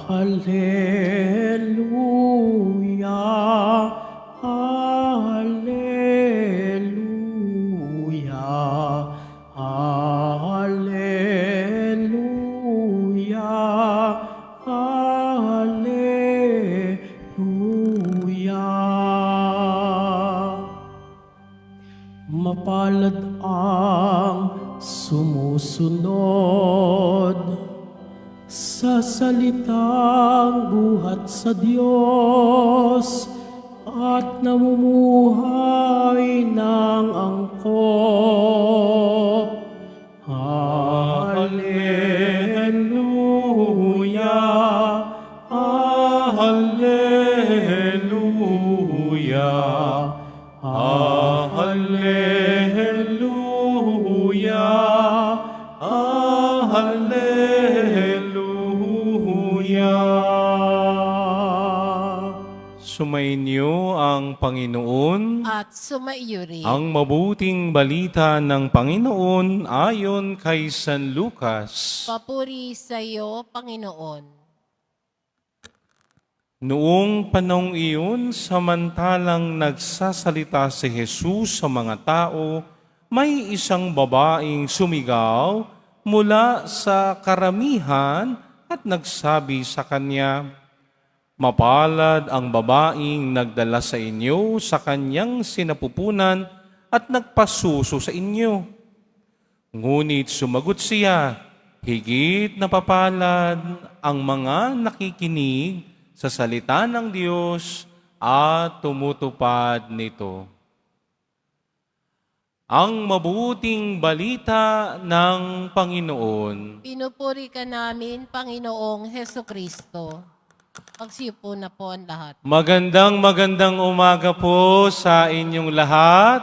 Hallelujah, Hallelujah, Hallelujah, Hallelujah. Mapalad ang sumusunod sa salitang buhat sa Diyos at namumuhay ng angkop. Hallelujah, Hallelujah, Hallelujah, Hallelujah. Sumainyo ang Panginoon. At sumaiyo rin. Ang mabuting balita ng Panginoon ayon kay San Lucas. Papuri sa iyo, Panginoon. Noong panahong iyon, samantalang nagsasalita si Jesus sa mga tao, may isang babaeng sumigaw mula sa karamihan at nagsabi sa kanya, "Mapalad ang babaeng nagdala sa inyo sa kanyang sinapupunan at nagpasuso sa inyo." Ngunit sumagot siya, "Higit na papalad ang mga nakikinig sa salita ng Diyos at tumutupad nito." Ang mabuting balita ng Panginoon. Pinupuri ka namin, Panginoong Heso Kristo. Magsiupo na po ang lahat. Magandang umaga po sa inyong lahat.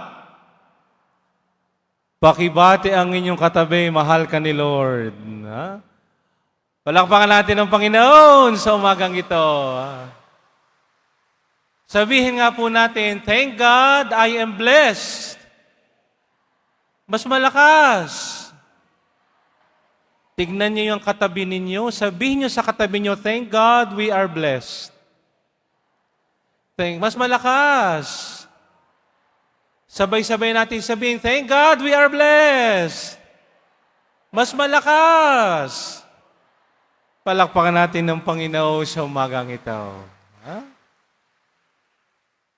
Pakibati ang inyong katabi, mahal ka ni Lord. Ha? Palakpakan natin ang Panginoon sa umagang ito. Sabihin nga po natin, "Thank God I am blessed." Mas malakas. Tignan niyo yung katabi ninyo. Sabihin niyo sa katabi niyo, "Thank God we are blessed." Mas malakas. Sabay-sabay natin sabihin, "Thank God we are blessed." Mas malakas. Palakpakan natin ng Panginoon sa umagang ito. Ha?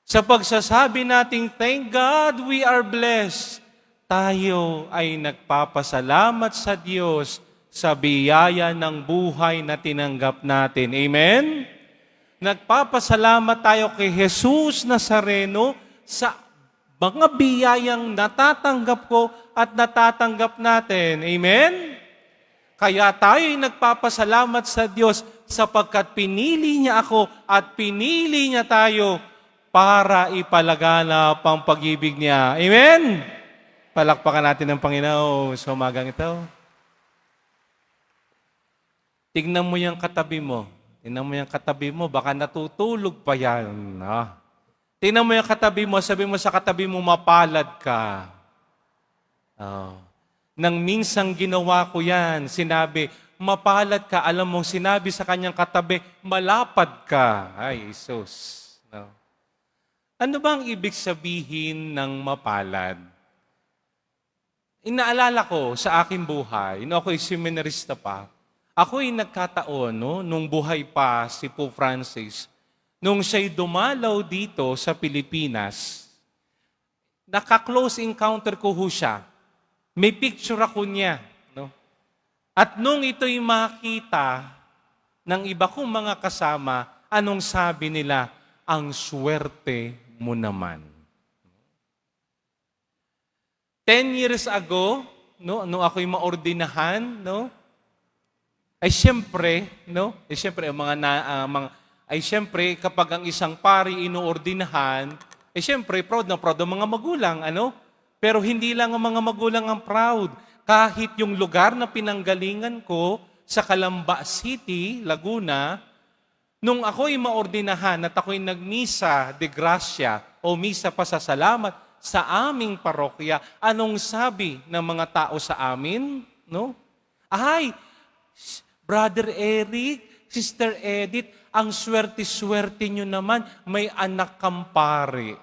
Sa pagsasabi nating, "Thank God we are blessed," tayo ay nagpapasalamat sa Diyos sa biyaya ng buhay na tinanggap natin. Amen? Nagpapasalamat tayo kay Jesus Nazareno sa mga biyayang natatanggap ko at natatanggap natin. Amen? Kaya tayo ay nagpapasalamat sa Diyos sapagkat pinili niya ako at pinili niya tayo para ipalaganap ang pag-ibig niya. Amen? Palakpakan natin ang Panginoon sa umagang ito. Tignan mo yung katabi mo. Tignan mo yung katabi mo, baka natutulog pa yan. Tignan mo yung katabi mo, sabi mo sa katabi mo, "Mapalad ka." Nang minsang ginawa ko yan, sinabi, "Mapalad ka." Alam mong sinabi sa kanyang katabi, "Malapad ka." Ay, Jesus. No. Ano ba ang ibig sabihin ng mapalad? Inaalala ko sa aking buhay, ako'y seminarista pa, ako'y nagkataon, nung buhay pa si Pope Francis, nung siya'y dumalaw dito sa Pilipinas, naka-close encounter ko ho siya. May picture ako niya. No? At nung ito'y makita ng iba kong mga kasama, anong sabi nila? "Ang swerte mo naman." 10 years ago, nung ako'y maordinahan, ay siyempre, kapag ang isang pari inoordinahan, ay siyempre, proud ang mga magulang, Pero hindi lang ang mga magulang ang proud. Kahit yung lugar na pinanggalingan ko sa Calamba City, Laguna, nung ako'y maordinahan at ako'y nagmisa de gracia o misa pasasalamat sa aming parokya, anong sabi ng mga tao sa amin? Ay, Brother Eric, Sister Edith, ang swerte-swerte nyo naman, may anak kang pare.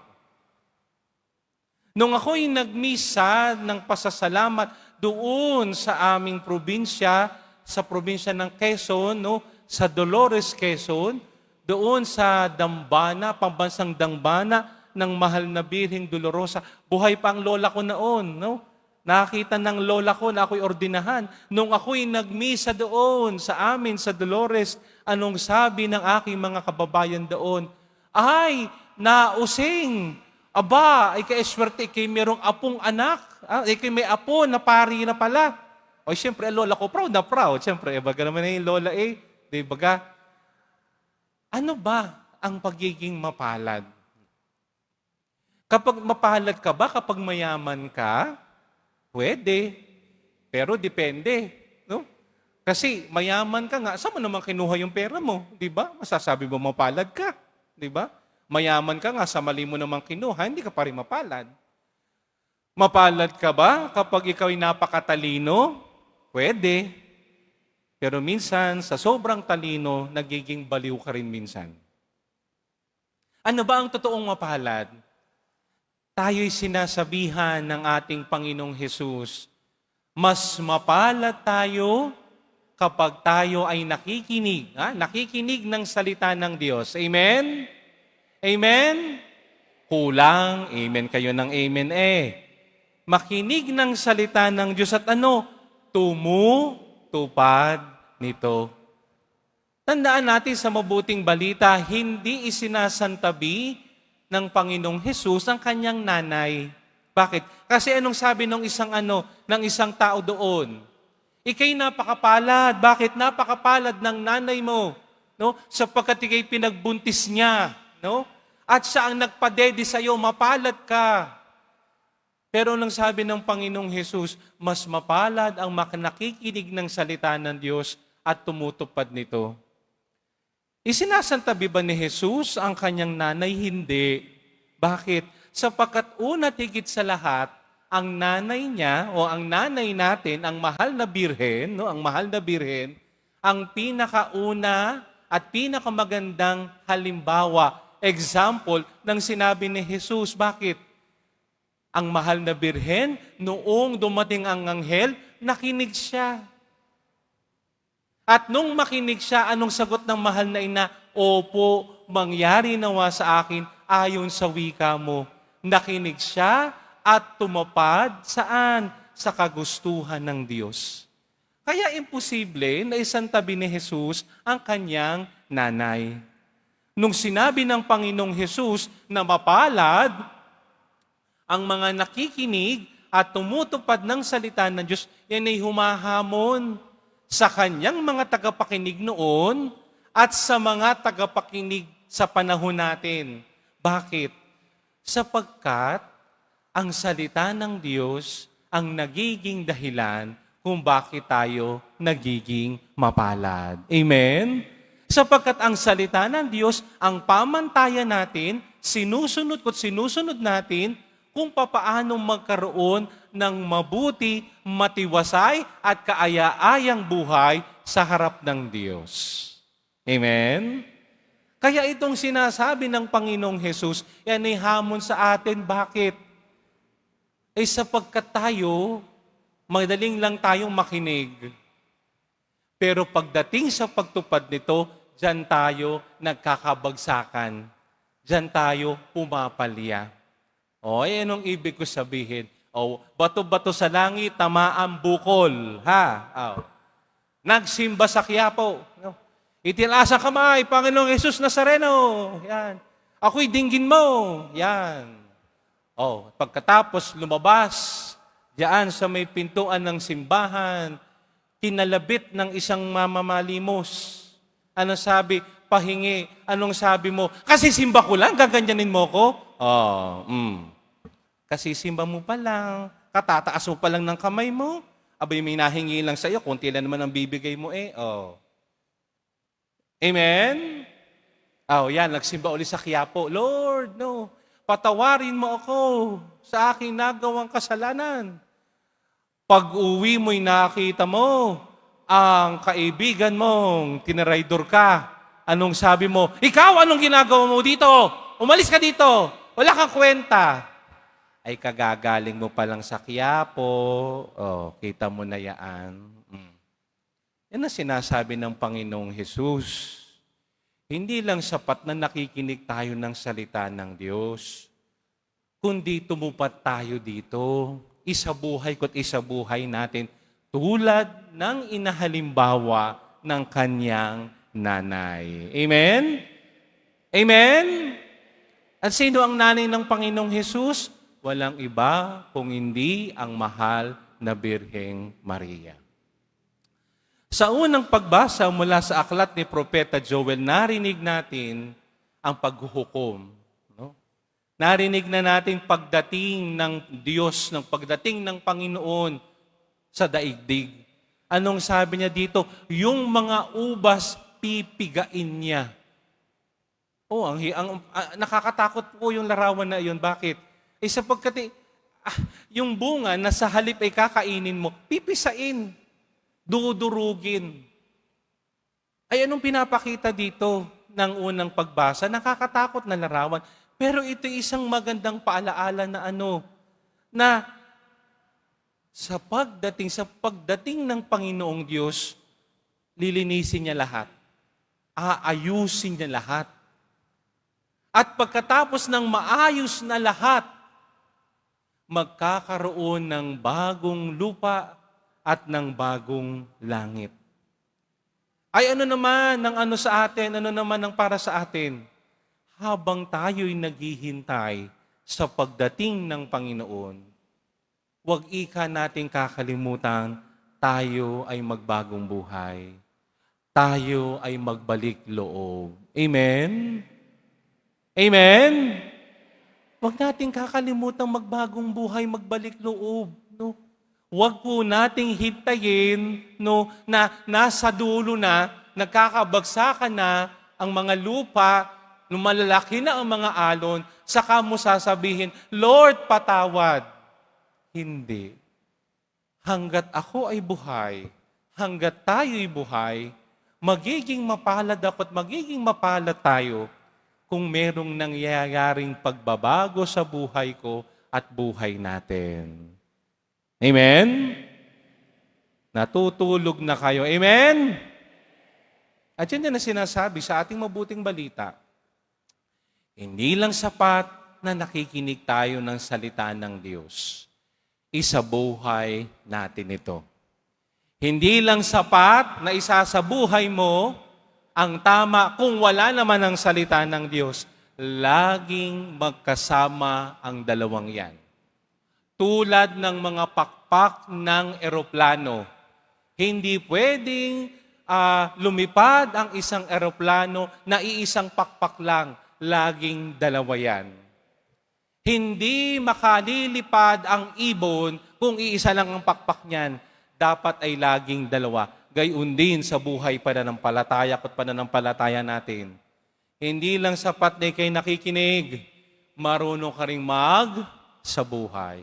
Nung ako'y nagmisa ng pasasalamat doon sa aming probinsya, sa probinsya ng Quezon, no? Sa Dolores, Quezon, doon sa Dambana, pambansang Dambana, ng mahal na Birheng Dolorosa. Buhay pa ang lola ko noon, no? Nakita ng lola ko na ako'y ordinahan. Nung ako'y nagmisa doon sa amin, sa Dolores, anong sabi ng aking mga kababayan doon? Ay, nausing! Aba, ikay swerte, ikay merong apong anak. Ikay may apo na pari na pala. O siyempre, lola ko, proud na proud. Siyempre, baga naman na yung lola di baga? Ano ba ang pagiging mapalad? Kapag mapalad ka ba, kapag mayaman ka, pwede. Pero depende. No? Kasi mayaman ka nga, saan mo naman kinuha yung pera mo? Di ba? Masasabi mo mapalad ka. Di ba? Mayaman ka nga, sa mali mo naman kinuha, hindi ka pa rin mapalad. Mapalad ka ba kapag ikaw ay napakatalino? Pwede. Pero minsan, sa sobrang talino, nagiging baliw ka rin minsan. Ano ba ang totoong mapalad? Tayo'y sinasabihan ng ating Panginoong Hesus, mas mapalad tayo kapag tayo ay nakikinig. Nakikinig ng salita ng Diyos. Amen? Amen? Kulang. Amen kayo ng amen Makinig ng salita ng Diyos at tumutupad nito. Tandaan natin sa mabuting balita, hindi isinasantabi ng Panginoong Hesus ang kanyang nanay. Bakit? Kasi anong sabi ng isang tao doon? Ika'y napakapalad. Bakit? Napakapalad ng nanay mo. No? Sapagkat ika'y pinagbuntis niya. No? At siya ang nagpadede sa iyo, mapalad ka. Pero nang sabi ng Panginoong Hesus, mas mapalad ang nakikinig ng salita ng Diyos at tumutupad nito. Isinasantabi ba ni Jesus ang kanyang nanay? Hindi. Bakit? Sapagkat una't higit sa lahat, ang nanay niya o ang nanay natin, ang mahal na birhen, ang pinakauna at pinakamagandang halimbawa, example ng sinabi ni Jesus. Bakit? Ang mahal na birhen, noong dumating ang anghel, nakinig siya. At nung makinig siya, anong sagot ng mahal na ina? Opo, mangyari nawa sa akin ayon sa wika mo. Nakinig siya at tumapad saan? Sa kagustuhan ng Diyos. Kaya imposible na isantabi ni Jesus ang kanyang nanay. Nung sinabi ng Panginoong Jesus na mapalad ang mga nakikinig at tumutupad ng salita ng Diyos, yan ay humahamon sa kanyang mga tagapakinig noon at sa mga tagapakinig sa panahon natin. Bakit? Sapagkat ang salita ng Diyos ang nagiging dahilan kung bakit tayo nagiging mapalad. Amen? Sapagkat ang salita ng Diyos, ang pamantayan natin, sinusunod natin kung papaano magkaroon ng mabuti, matiwasay at kaaya-ayang buhay sa harap ng Diyos. Amen? Kaya itong sinasabi ng Panginoong Hesus, yan ay hamon sa atin. Bakit? Sapagkat tayo, madaling lang tayong makinig. Pero pagdating sa pagtupad nito, diyan tayo nagkakabagsakan. Diyan tayo pumapalya. Anong ibig ko sabihin? Bato-bato sa langit, tamaang bukol. Nagsimba sa Quiapo. Itilasa kamay, Panginoong Jesus Nazareno. Yan. Ako'y dinggin mo. Yan. Pagkatapos lumabas, diyan sa may pintuan ng simbahan, kinalabit ng isang mamamalimos. Ano sabi? Pahingi. Anong sabi mo? Kasi simba ko lang, gaganyanin mo ko? Kasi simba mo pa lang, katataas mo pa lang ng kamay mo, abay may nahingi lang sa iyo, kunti lang naman ang bibigay mo Amen? Yan, nagsimba ulit sa Quiapo. Lord, patawarin mo ako sa aking nagawang kasalanan. Pag uwi mo'y nakita mo, ang kaibigan mong tinaraydor ka, anong sabi mo? Ikaw, anong ginagawa mo dito? Umalis ka dito. Wala kang kwenta. Ay kagagaling mo pa lang sa Quiapo. Oh, kita mo na yan. Yan ang sinasabi ng Panginoong Hesus. Hindi lang sapat na nakikinig tayo ng salita ng Diyos, kundi tumupad tayo dito. Isabuhay ko't isabuhay natin tulad ng inahalimbawa ng kanyang nanay. Amen? Amen? At sino ang nanay ng Panginoong Hesus? Walang iba kung hindi ang mahal na Birheng Maria. Sa unang pagbasa mula sa aklat ni Propeta Joel, narinig natin ang paghuhukom. No? Narinig na natin pagdating ng Diyos, ng pagdating ng Panginoon sa daigdig. Anong sabi niya dito? Yung mga ubas, pipigain niya. Nakakatakot po yung larawan na iyon. Bakit? Sapagkat yung bunga na sa halip ay kakainin mo, pipisain, dudurugin. Ay anong pinapakita dito ng unang pagbasa? Nakakatakot na larawan. Pero ito isang magandang paalaala na sa pagdating ng Panginoong Diyos, lilinisin niya lahat. Aayusin niya lahat. At pagkatapos ng maayos na lahat, magkakaroon ng bagong lupa at ng bagong langit. Ay ano naman ng sa atin, ano naman ang para sa atin? Habang tayo'y naghihintay sa pagdating ng Panginoon, huwag ika nating kakalimutan, tayo ay magbagong buhay. Tayo ay magbalik loob. Amen? Amen? Huwag nating kakalimutan magbagong buhay, magbalik loob. No? Huwag po nating hintayin na nasa dulo na, nagkakabagsakan na ang mga lupa, lumalalaki na ang mga alon, saka mo sasabihin, Lord, patawad. Hindi. Hanggat ako ay buhay, hanggat tayo'y buhay, magiging mapalad ako at magiging mapalad tayo kung merong nangyayaring pagbabago sa buhay ko at buhay natin. Amen? Natutulog na kayo. Amen? At yan na sinasabi sa ating mabuting balita. Hindi lang sapat na nakikinig tayo ng salita ng Diyos. Isabuhay natin ito. Hindi lang sapat na isasabuhay mo ang tama kung wala naman ang salita ng Diyos. Laging magkasama ang dalawang yan. Tulad ng mga pakpak ng eroplano. Hindi pwedeng lumipad ang isang eroplano na iisang pakpak lang. Laging dalawa yan. Hindi makalilipad ang ibon kung iisa lang ang pakpak niyan. Dapat ay laging dalawa. Gayon din sa buhay pananampalataya at pananampalataya natin. Hindi lang sapat na ikay nakikinig, marunong ka ring sa buhay.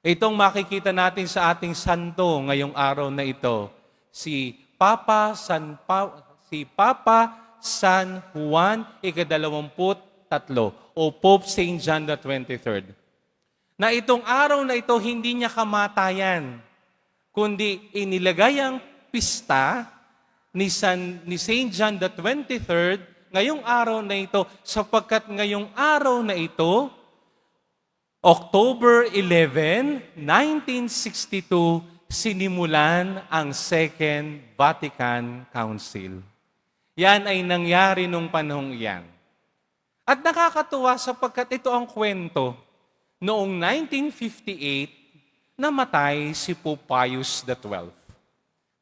Itong makikita natin sa ating santo ngayong araw na ito, si Papa San Juan ika-23 o Pope St. John the 23rd. Na itong araw na ito hindi niya kamatayan, kundi inilagay ang pista ni St. John the 23rd ngayong araw na ito sapagkat ngayong araw na ito, October 11, 1962, sinimulan ang Second Vatican Council. Yan ay nangyari nung panahong iyan. At nakakatuwa sapagkat ito ang kwento. Noong 1958, namatay si Pope Pius XII.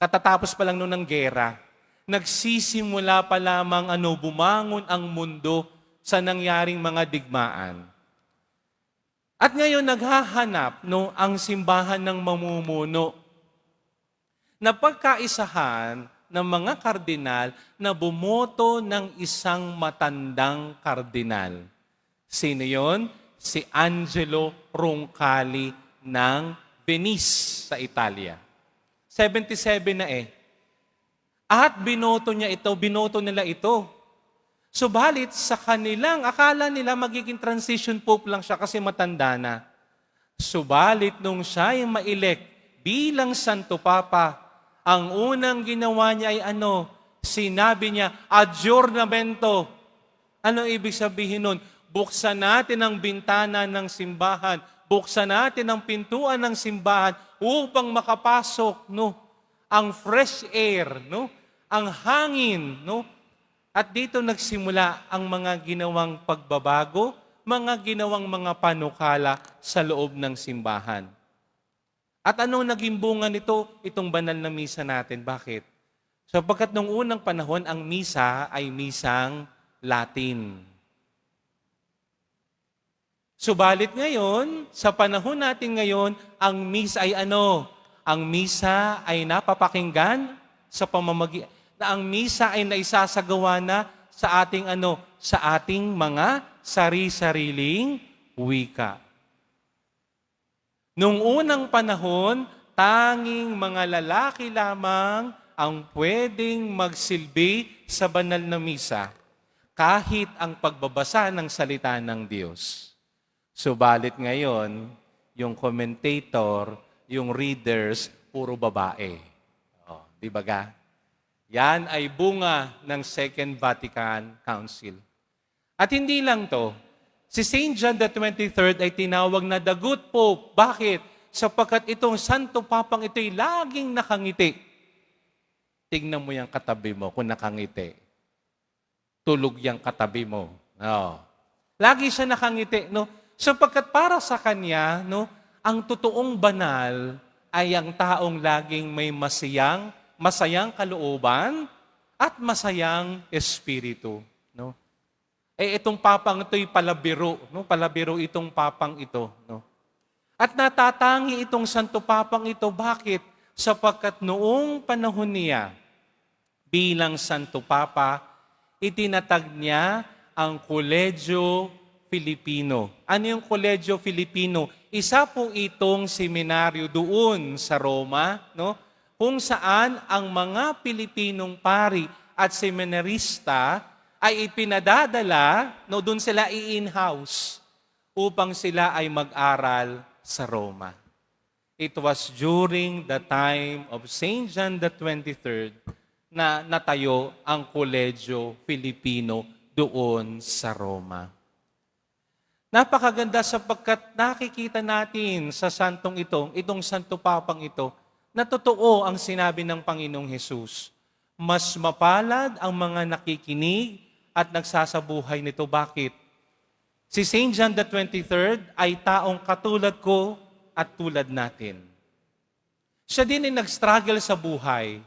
Katatapos pa lang noon ng gera, nagsisimula pa lamang bumangon ang mundo sa nangyaring mga digmaan. At ngayon naghahanap ang simbahan ng mamumuno na pagkaisahan ng mga kardinal na bumoto ng isang matandang kardinal. Sino yon? Si Angelo Roncalli ng Venice sa Italia. 77 na At binoto nila ito. Subalit sa kanilang, akala nila magiging transition pope lang siya kasi matanda na. Subalit nung siya ay ma-elect bilang Santo Papa, ang unang ginawa niya ay sinabi niya, adjournamento. Ano ibig sabihin nun? Buksan natin ang bintana ng simbahan, buksan natin ang pintuan ng simbahan upang makapasok ang fresh air, ang hangin. At dito nagsimula ang mga ginawang pagbabago, mga ginawang mga panukala sa loob ng simbahan. At anong naging bunga nito? Itong banal na misa natin. Bakit? Sapagkat nung unang panahon, ang misa ay misang Latin. Subalit ngayon, sa panahon natin ngayon, ang misa ay Ang misa ay napapakinggan sa pamamagitan, na ang misa ay naisasagawa na sa ating sa ating mga sari-sariling wika. Nung unang panahon, tanging mga lalaki lamang ang pwedeng magsilbi sa banal na misa kahit ang pagbabasa ng salita ng Diyos. Subalit ngayon, yung commentator, yung readers, puro babae. Di ba ga? Yan ay bunga ng Second Vatican Council. At hindi lang to, si St. John the 23rd ay tinawag na the Good Pope. Bakit? Sapagkat itong Santo Papang ito'y laging nakangiti. Tignan mo yung katabi mo kung nakangiti. Tulog yung katabi mo. Lagi siya nakangiti. Sapagkat para sa kanya, ang totoong banal ay ang taong laging may masayang kalooban at masayang espiritu. Itong papang ito'y palabiro. Palabiro itong papang ito. At natatangi itong Santo Papang ito. Bakit? Sapagkat noong panahon niya, bilang Santo Papa, itinatag niya ang Colegio Filipino. Ano yung Colegio Filipino? Isa po itong seminaryo doon sa Roma, kung saan ang mga Pilipinong pari at seminarista ay ipinadadala, doon sila i-in-house upang sila ay mag-aral sa Roma. It was during the time of St. John the 23rd na natayo ang Colegio Filipino doon sa Roma. Napakaganda sapagkat nakikita natin sa santong itong Santo Papang ito, na totoo ang sinabi ng Panginoong Hesus. Mas mapalad ang mga nakikinig at nagsasabuhay nito. Bakit? Si St. John the 23rd ay taong katulad ko at tulad natin. Siya din ay nag-struggle sa buhay,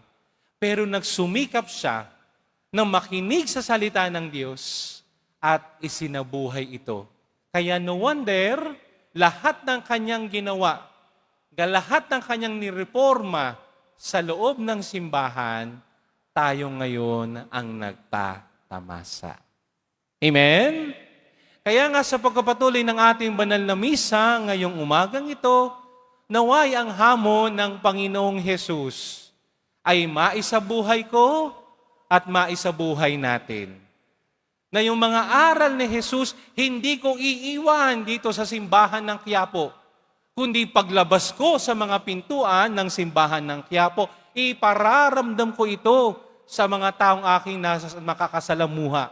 pero nagsumikap siya na makinig sa salita ng Diyos at isinabuhay ito. Kaya no wonder, lahat ng kanyang ginawa, lahat ng kanyang nireforma sa loob ng simbahan, tayo ngayon ang nagtatamasa. Amen? Kaya nga sa pagpapatuloy ng ating banal na misa ngayong umagang ito, naway ang hamon ng Panginoong Hesus ay maisabuhay ko at maisabuhay natin. Na yung mga aral ni Hesus, hindi ko iiwan dito sa simbahan ng Quiapo, kundi paglabas ko sa mga pintuan ng simbahan ng Quiapo, ipararamdam ko ito sa mga taong aking makakasalamuha.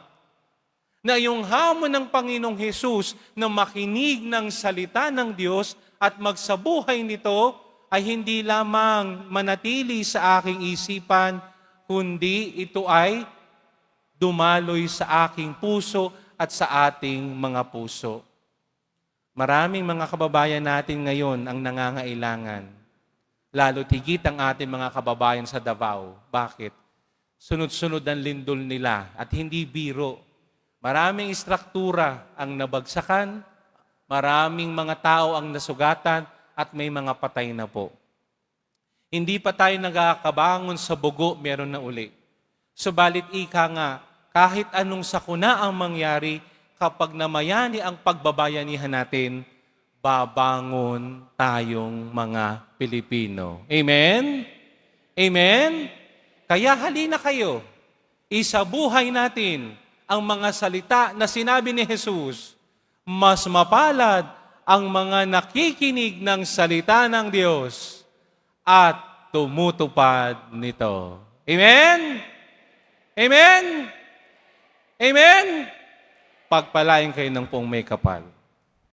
Na yung hamon ng Panginoong Hesus na makinig ng salita ng Diyos at magsabuhay nito ay hindi lamang manatili sa aking isipan, kundi ito ay dumaloy sa aking puso at sa ating mga puso. Maraming mga kababayan natin ngayon ang nangangailangan. Lalo't higit ang ating mga kababayan sa Davao. Bakit? Sunod-sunod ang lindol nila at hindi biro. Maraming istruktura ang nabagsakan, maraming mga tao ang nasugatan, at may mga patay na po. Hindi pa tayo nagkakabangon sa bugo, meron na uli. Subalit ika nga, kahit anong sakuna ang mangyari, kapag namayani ang pagbabayanihan natin, babangon tayong mga Pilipino. Amen? Amen? Kaya halina kayo, isabuhay natin ang mga salita na sinabi ni Jesus. Mas mapalad ang mga nakikinig ng salita ng Diyos at tumutupad nito. Amen? Amen? Amen? Pagpalain kayo ng pong may kapal.